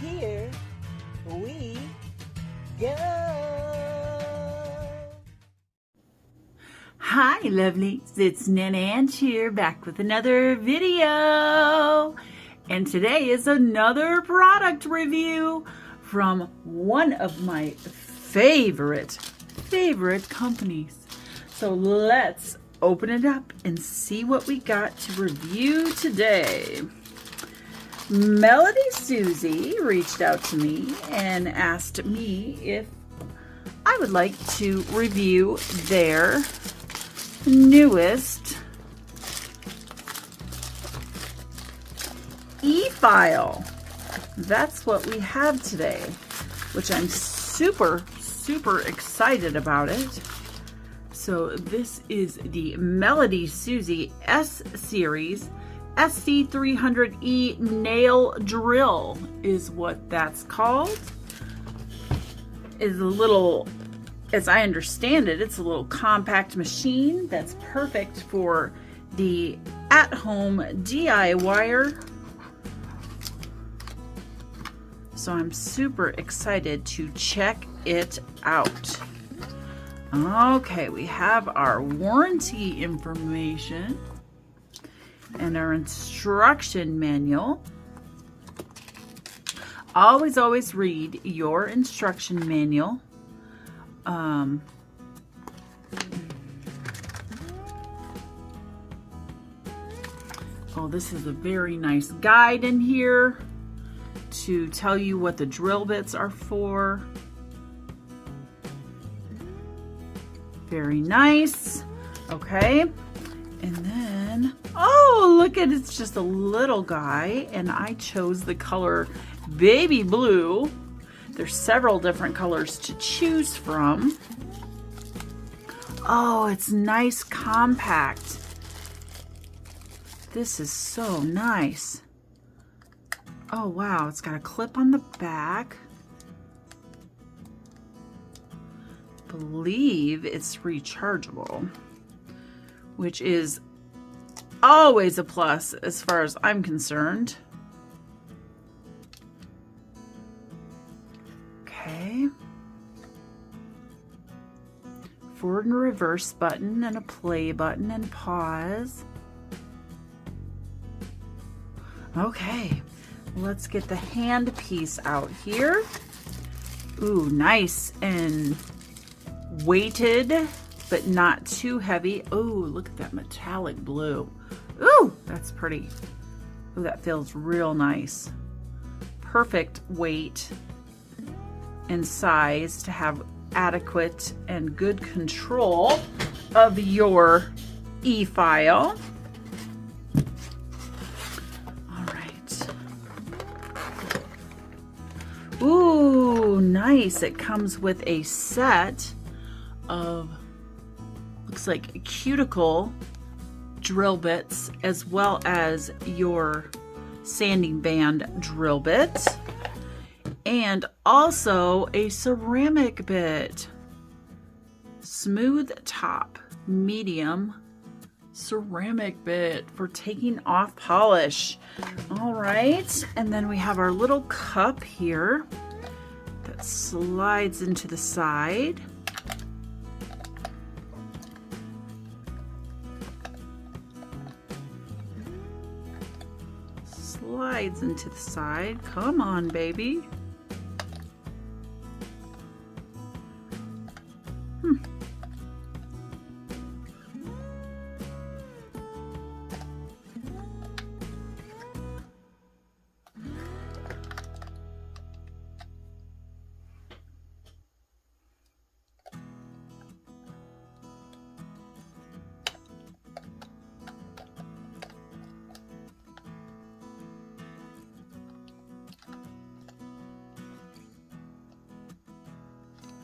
Here we go. Hi lovelies, it's NANAANG here, back with another video. And today is another product review from one of my favorite companies. So let's open it up and see what we got to review today. MelodySusie reached out to me and asked me if I would like to review their newest E-File. That's what we have today, which I'm super excited about it. So this is the MelodySusie S series SC300E nail drill is what that's called. Is a little, as I understand it, it's a little compact machine that's perfect for the at-home DIYer. So I'm super excited to check it out. Okay, we have our warranty information and our instruction manual. Always read your instruction manual. Oh, this is a very nice guide in here to tell you what the drill bits are for. Very nice. Okay, and then, oh, look at it, it's just a little guy, and I chose the color baby blue. There's several different colors to choose from. Oh, it's nice, compact. This is so nice. Oh wow, it's got a clip on the back. I believe it's rechargeable, which is always a plus as far as I'm concerned. Okay. Forward and reverse button and a play button and pause. Okay, let's get the hand piece out here. Ooh, nice and weighted, but not too heavy. Oh, look at that metallic blue. Ooh, that's pretty. Ooh, that feels real nice. Perfect weight and size to have adequate and good control of your E-File. All right. Ooh, nice. It comes with a set of, looks like cuticle drill bits, as well as your sanding band drill bit, and also a ceramic bit. Smooth top, medium ceramic bit for taking off polish. All right, and then we have our little cup here that slides into the side. Slides into the side. Come on, baby.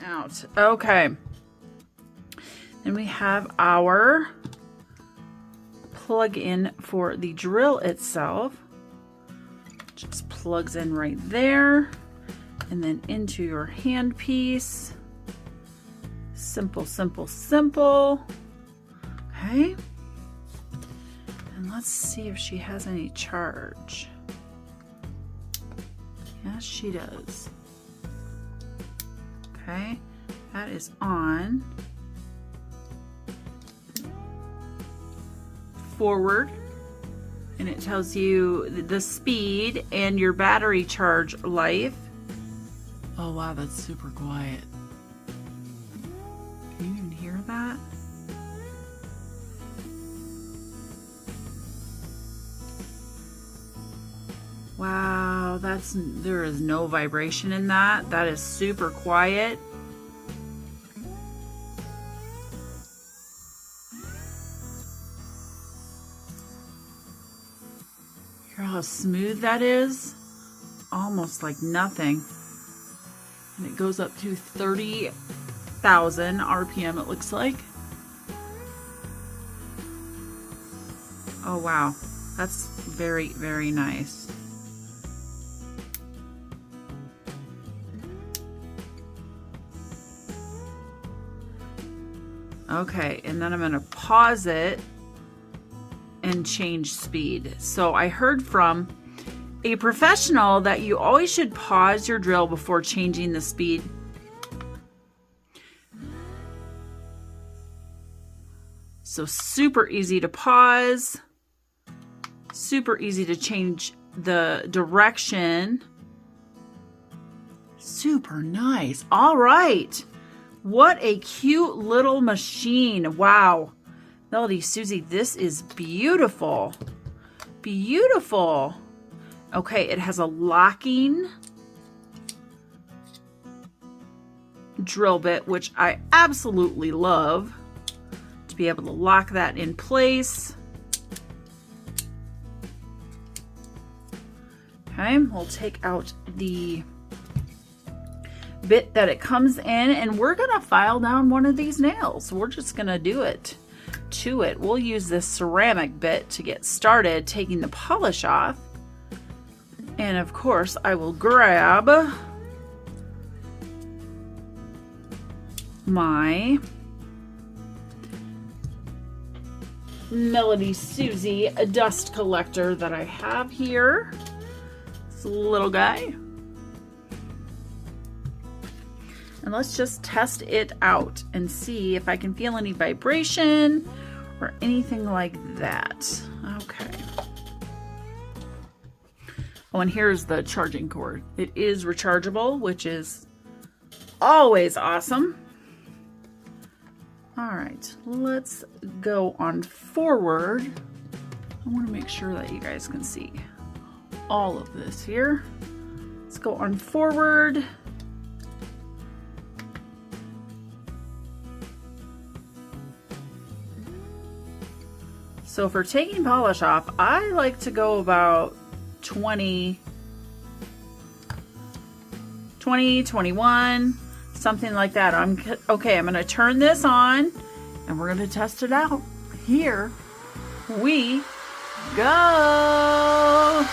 Out. Okay. Then we have our plug-in for the drill itself. Just plugs in right there, and then into your handpiece. Simple. Okay. And let's see if she has any charge. Yes, she does. Okay, that is on. Forward, and it tells you the speed and your battery charge life. Oh wow, that's super quiet. Can you even hear that? Wow, there is no vibration in that. That is super quiet. Hear how smooth that is? Almost like nothing. And it goes up to 30,000 RPM, it looks like. Oh wow, that's very, very nice. Okay, and then I'm going to pause it and change speed. So I heard from a professional that you always should pause your drill before changing the speed. So super easy to pause, super easy to change the direction. Super nice. All right. What a cute little machine. Wow. MelodySusie, this is beautiful. Beautiful. Okay, it has a locking drill bit, which I absolutely love. To be able to lock that in place. Okay, we'll take out the bit that it comes in, and we're gonna file down one of these nails. We're just gonna do it to it. We'll use this ceramic bit to get started, taking the polish off. And of course, I will grab my MelodySusie dust collector that I have here. This little guy. And let's just test it out and see if I can feel any vibration or anything like that. Okay. Oh, and here's the charging cord. It is rechargeable, which is always awesome. All right, let's go on forward. I want to make sure that you guys can see all of this here. Let's go on forward. So for taking polish off, I like to go about 20, 21, something like that. Okay, I'm gonna turn this on and we're gonna test it out. Here we go.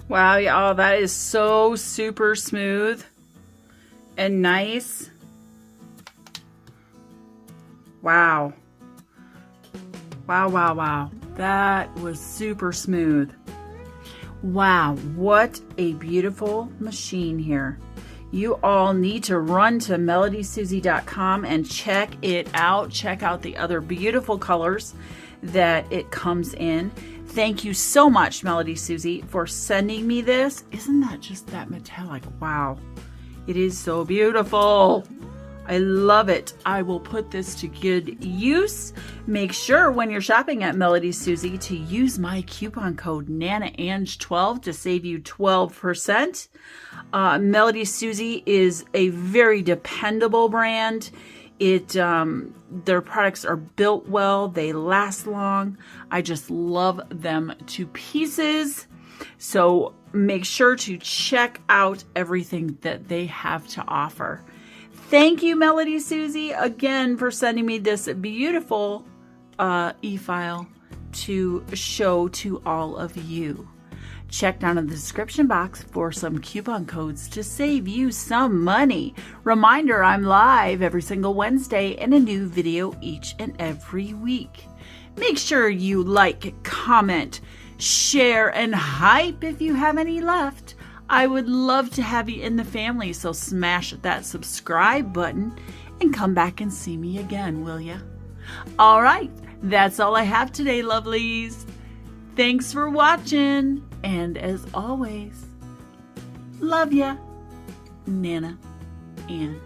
Wow, y'all, that is so super smooth and nice. Wow. Wow, wow, wow. That was super smooth. Wow, what a beautiful machine here. You all need to run to MelodySusie.com and check it out. Check out the other beautiful colors that it comes in. Thank you so much, Melody Susie, for sending me this. Isn't that just that metallic? Wow, it is so beautiful. I love it. I will put this to good use. Make sure when you're shopping at Melody Susie to use my coupon code NANAANG12 to save you 12%. Melody Susie is a very dependable brand. Their products are built well. They last long. I just love them to pieces. So make sure to check out everything that they have to offer. Thank you, Melody Susie, again for sending me this beautiful e-file to show to all of you. Check down in the description box for some coupon codes to save you some money. Reminder, I'm live every single Wednesday and a new video each and every week. Make sure you like, comment, share, and hype if you have any left. I would love to have you in the family, so smash that subscribe button and come back and see me again, will ya? All right, that's all I have today, lovelies. Thanks for watching, and as always, love ya, Nana and